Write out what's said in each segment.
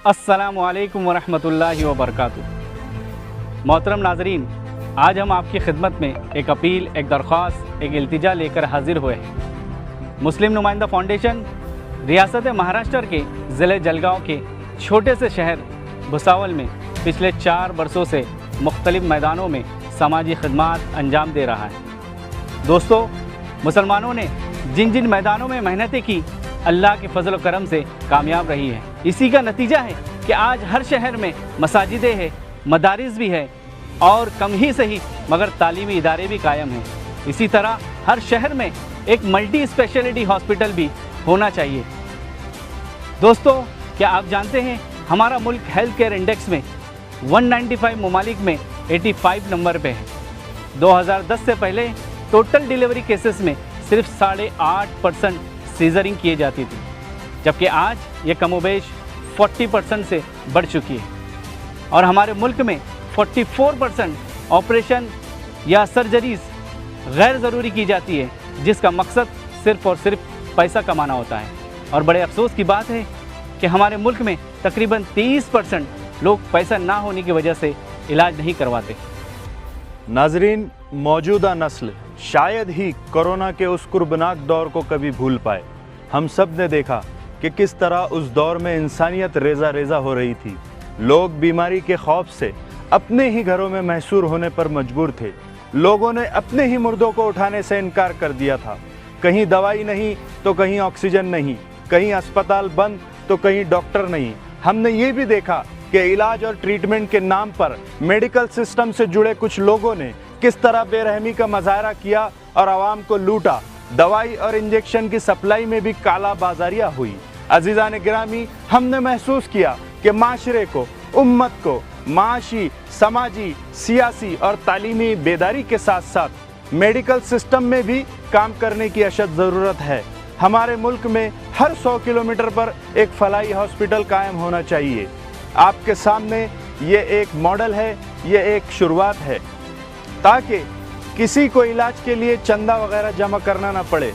अस्सलामु अलैकुम वरहमतुल्लाहि वबरकातुहू। मोहतरम नाजरीन, आज हम आपकी खिदमत में एक अपील, एक दरख्वास्त, एक इल्तिजा लेकर हाजिर हुए हैं। मुस्लिम नुमाइंदा फाउंडेशन रियासत महाराष्ट्र के ज़िले जलगांव के छोटे से शहर भुसावल में पिछले 4 बरसों से मुख्तलिफ मैदानों में समाजी खिदमत अंजाम दे रहा है। दोस्तों, मुसलमानों ने जिन जिन मैदानों में मेहनतें की, अल्लाह के फजल व करम से कामयाब रही है। इसी का नतीजा है कि आज हर शहर में मसाजिदें हैं, मदारिस भी है और कम ही सही मगर तालीमी इदारे भी कायम हैं। इसी तरह हर शहर में एक मल्टी स्पेशलिटी हॉस्पिटल भी होना चाहिए। दोस्तों, क्या आप जानते हैं हमारा मुल्क हेल्थ केयर इंडेक्स में 195 ममालिक में 85 नंबर पे है। 2010 से पहले टोटल डिलीवरी केसेस में सिर्फ 8.5% सीजरिंग किए जाती थी, जबकि आज ये कमोबेश 40% से बढ़ चुकी है और हमारे मुल्क में 44% ऑपरेशन या सर्जरीज गैर ज़रूरी की जाती है, जिसका मकसद सिर्फ़ और सिर्फ पैसा कमाना होता है। और बड़े अफसोस की बात है कि हमारे मुल्क में तकरीबन 30% लोग पैसा ना होने की वजह से इलाज नहीं करवाते। नाजरीन, मौजूदा नस्ल शायद ही कोरोना के उस कुर्बनाक दौर को कभी भूल पाए। हम सब ने देखा कि किस तरह उस दौर में इंसानियत रेज़ा रेज़ा हो रही थी। लोग बीमारी के खौफ से अपने ही घरों में महसूर होने पर मजबूर थे। लोगों ने अपने ही मुर्दों को उठाने से इनकार कर दिया था। कहीं दवाई नहीं तो कहीं ऑक्सीजन नहीं, कहीं अस्पताल बंद तो कहीं डॉक्टर नहीं। हमने ये भी देखा कि इलाज और ट्रीटमेंट के नाम पर मेडिकल सिस्टम से जुड़े कुछ लोगों ने किस तरह बेरहमी का मुजाहरा किया और आवाम को लूटा। दवाई और इंजेक्शन की सप्लाई में भी काला बाजारिया हुई। अजीज़ान गिरामी, हमने महसूस किया कि माशरे को, उम्मत को माशी, समाजी, सियासी और तालीमी बेदारी के साथ साथ मेडिकल सिस्टम में भी काम करने की अशद ज़रूरत है। हमारे मुल्क में हर 100 किलोमीटर पर एक फलाई हॉस्पिटल कायम होना चाहिए। आपके सामने ये एक मॉडल है, ये एक शुरुआत है, ताकि किसी को इलाज के लिए चंदा वगैरह जमा करना ना पड़े,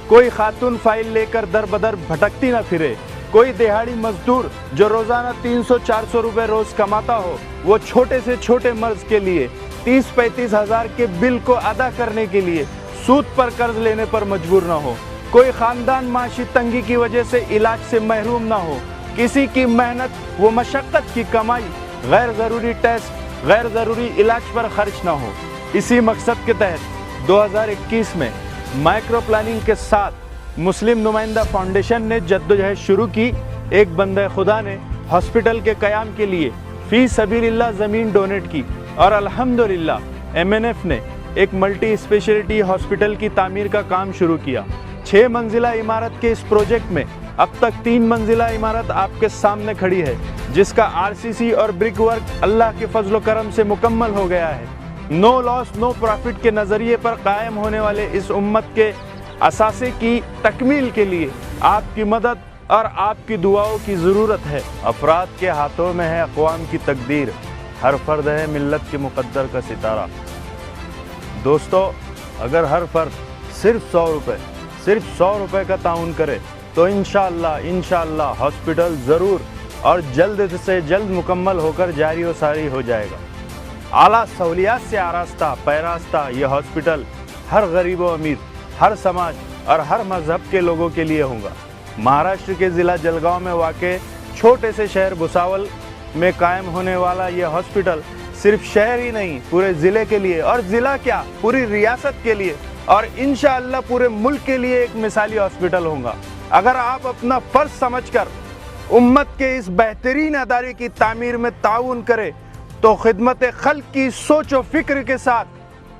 कोई खातून फाइल लेकर दर बदर भटकती ना फिरे, कोई दिहाड़ी मजदूर जो रोज़ाना 300-400 रुपये रोज़ कमाता हो, वो छोटे से छोटे मर्ज के लिए 30-35 हज़ार के बिल को अदा करने के लिए सूद पर कर्ज लेने पर मजबूर ना हो, कोई ख़ानदान माशी तंगी की वजह से इलाज से महरूम ना हो, किसी की मेहनत व मशक्क़त की कमाई गैर ज़रूरी टेस्ट, गैर ज़रूरी इलाज पर खर्च ना हो। इसी मकसद के तहत 2021 में माइक्रो प्लानिंग के साथ मुस्लिम नुमाइंदा फाउंडेशन ने जद्दोजहद शुरू की। एक बंदे खुदा ने हॉस्पिटल के क़याम के लिए फ़ी सबीलिल्लाह ज़मीन डोनेट की और अल्हम्दुलिल्लाह MNF ने एक मल्टी स्पेशलिटी हॉस्पिटल की तामीर का काम शुरू किया। 6 मंजिला इमारत के इस प्रोजेक्ट में अब तक 3 मंजिला इमारत आपके सामने खड़ी है, जिसका RCC और ब्रिक वर्क अल्लाह के फजल करम से मुकम्मल हो गया है। नो लॉस नो प्रॉफिट के नज़रिए पर कायम होने वाले इस उम्मत के असासे की तकमील के लिए आपकी मदद और आपकी दुआओं की ज़रूरत है। अफराद के हाथों में है अक़वाम की तकदीर, हर फर्द है मिल्लत के मुक़द्दर का सितारा। दोस्तों, अगर हर फर्द सिर्फ 100 रुपये का ताउन करे तो इंशाअल्लाह हॉस्पिटल ज़रूर और जल्द से जल्द मुकम्मल होकर जारी व सारी हो जाएगा। आला सहूलियात से आरास्ता पैरास्ता ये हॉस्पिटल हर गरीब व अमीर, हर समाज और हर मज़हब के लोगों के लिए होगा। महाराष्ट्र के ज़िला जलगांव में वाक़ छोटे से शहर भुसावल में कायम होने वाला ये हॉस्पिटल सिर्फ शहर ही नहीं, पूरे ज़िले के लिए, और ज़िला क्या पूरी रियासत के लिए और इंशाअल्लाह पूरे मुल्क के लिए एक मिसाली हॉस्पिटल होगा। अगर आप अपना फ़र्ज़ समझकर उम्मत के इस बेहतरीन अदारे की तामीर में ताउन करें तो खिदमत खल्क की सोच व फिक्र के साथ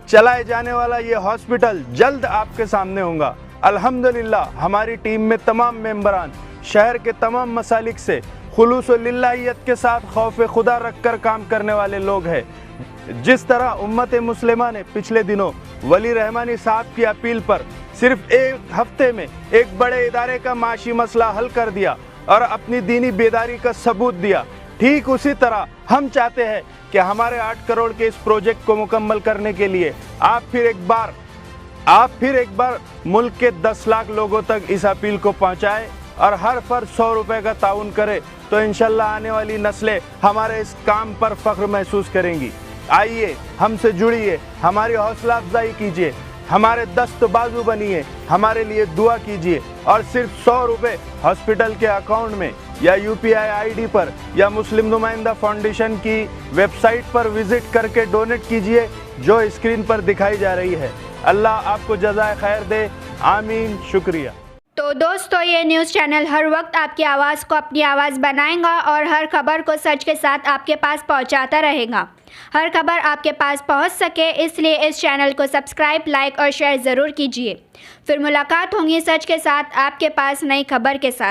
चलाए जाने वाला ये हॉस्पिटल जल्द आपके सामने होगा। अल्हम्दुलिल्लाह हमारी टीम में तमाम मेंबरान शहर के तमाम मसालिक से खुलूस व लिल्लाहियत के साथ खौफ खुदा रख कर काम करने वाले लोग हैं। जिस तरह उम्मत मुस्लिमा ने पिछले दिनों वली रहमानी साहब की अपील पर सिर्फ एक हफ्ते में एक बड़े इदारे का माशी मसला हल कर दिया और अपनी दीनी बेदारी का सबूत दिया, ठीक उसी तरह हम चाहते हैं कि हमारे 8 करोड़ के इस प्रोजेक्ट को मुकम्मल करने के लिए आप फिर एक बार मुल्क के 10 लाख लोगों तक इस अपील को पहुंचाएं और हर फर्द 100 रुपये का ताउन करे तो इंशाल्लाह आने वाली नस्लें हमारे इस काम पर फख्र महसूस करेंगी। आइए हमसे जुड़िए, हमारी हौसला अफजाई कीजिए, हमारे दस्त बाजू बनिए, हमारे लिए दुआ कीजिए और सिर्फ 100 रुपये हॉस्पिटल के अकाउंट में या UPI ID पर या मुस्लिम नुमाइंदा फाउंडेशन की वेबसाइट पर विजिट करके डोनेट कीजिए जो स्क्रीन पर दिखाई जा रही है। अल्लाह आपको जज़ाए खैर दे, आमीन, शुक्रिया। तो दोस्तों, ये न्यूज़ चैनल हर वक्त आपकी आवाज़ को अपनी आवाज़ बनाएगा और हर खबर को सच के साथ आपके पास पहुंचाता रहेगा। हर खबर आपके पास पहुंच सके इसलिए इस चैनल को सब्सक्राइब, लाइक और शेयर ज़रूर कीजिए। फिर मुलाकात होगी सच के साथ आपके पास नई खबर के साथ।